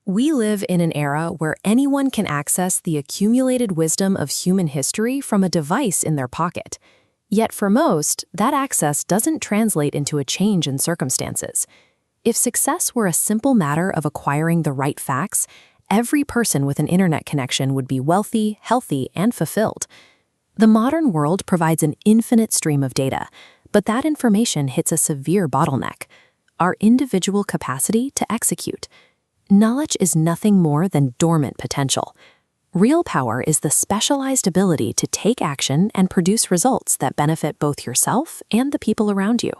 We live in an era where anyone can access the accumulated wisdom of human history from a device in their pocket. Yet for most, that access doesn't translate into a change in circumstances. If success were a simple matter of acquiring the right facts, every person with an internet connection would be wealthy, healthy, and fulfilled. The modern world provides an infinite stream of data, but that information hits a severe bottleneck: our individual capacity to execute. Knowledge is nothing more than dormant potential. Real power is the specialized ability to take action and produce results that benefit both yourself and the people around you.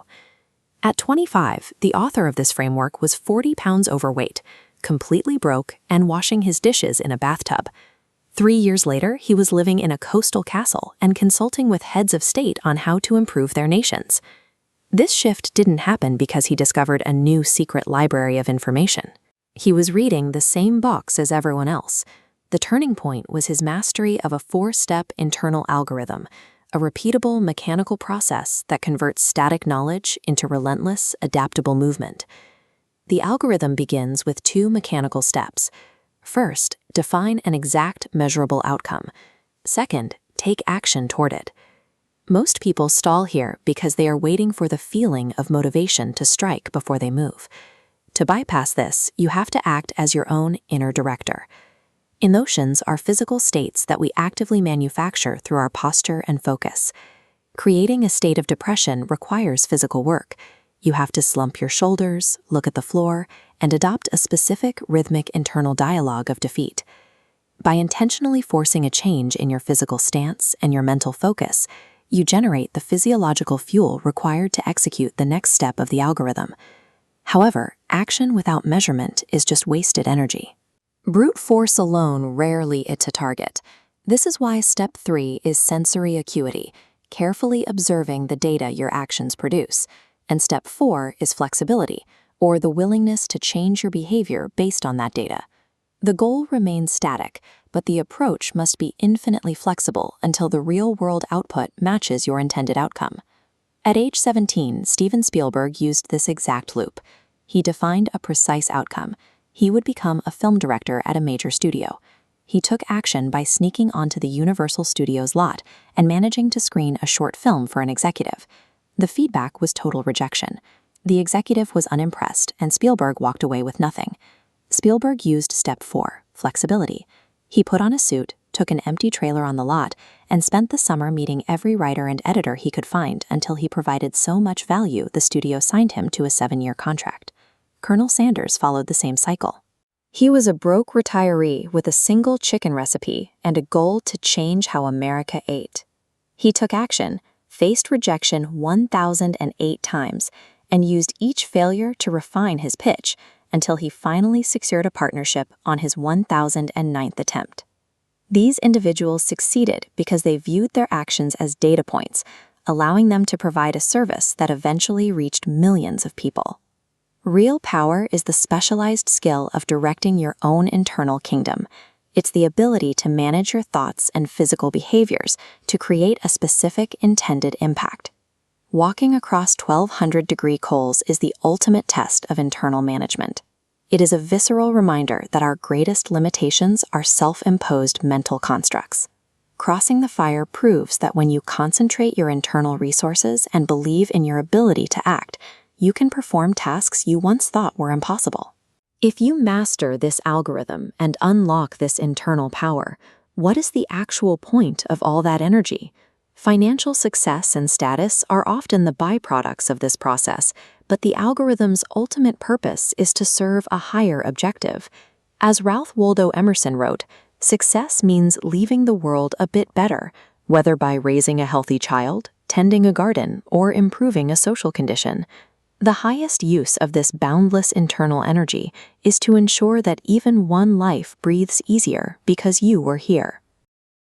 At 25, the author of this framework was 40 pounds overweight, completely broke, and washing his dishes in a bathtub. 3 years later, he was living in a coastal castle and consulting with heads of state on how to improve their nations. This shift didn't happen because he discovered a new secret library of information. He was reading the same books as everyone else. The turning point was his mastery of a 4-step internal algorithm, a repeatable mechanical process that converts static knowledge into relentless, adaptable movement. The algorithm begins with 2 mechanical steps. First, define an exact, measurable outcome. Second, take action toward it. Most people stall here because they are waiting for the feeling of motivation to strike before they move. To bypass this, you have to act as your own inner director. Emotions are physical states that we actively manufacture through our posture and focus. Creating a state of depression requires physical work. You have to slump your shoulders, look at the floor, and adopt a specific rhythmic internal dialogue of defeat. By intentionally forcing a change in your physical stance and your mental focus, you generate the physiological fuel required to execute the next step of the algorithm. However, action without measurement is just wasted energy. Brute force alone rarely hits a target. This is why step 3 is sensory acuity, carefully observing the data your actions produce. And step 4 is flexibility, or the willingness to change your behavior based on that data. The goal remains static, but the approach must be infinitely flexible until the real-world output matches your intended outcome. At age 17, Steven Spielberg used this exact loop. He defined a precise outcome. He would become a film director at a major studio. He took action by sneaking onto the Universal Studios lot and managing to screen a short film for an executive. The feedback was total rejection. The executive was unimpressed, and Spielberg walked away with nothing. Spielberg used step 4, flexibility. He put on a suit, took an empty trailer on the lot, and spent the summer meeting every writer and editor he could find until he provided so much value the studio signed him to a 7-year contract. Colonel Sanders followed the same cycle. He was a broke retiree with a single chicken recipe and a goal to change how America ate. He took action, faced rejection 1,008 times, and used each failure to refine his pitch until he finally secured a partnership on his 1,009th attempt. These individuals succeeded because they viewed their actions as data points, allowing them to provide a service that eventually reached millions of people. Real power is the specialized skill of directing your own internal kingdom. It's the ability to manage your thoughts and physical behaviors to create a specific intended impact. Walking across 1,200-degree coals is the ultimate test of internal management. It is a visceral reminder that our greatest limitations are self-imposed mental constructs. Crossing the fire proves that when you concentrate your internal resources and believe in your ability to act, you can perform tasks you once thought were impossible. If you master this algorithm and unlock this internal power, what is the actual point of all that energy? Financial success and status are often the byproducts of this process, but the algorithm's ultimate purpose is to serve a higher objective. As Ralph Waldo Emerson wrote, success means leaving the world a bit better, whether by raising a healthy child, tending a garden, or improving a social condition. The highest use of this boundless internal energy is to ensure that even one life breathes easier because you were here.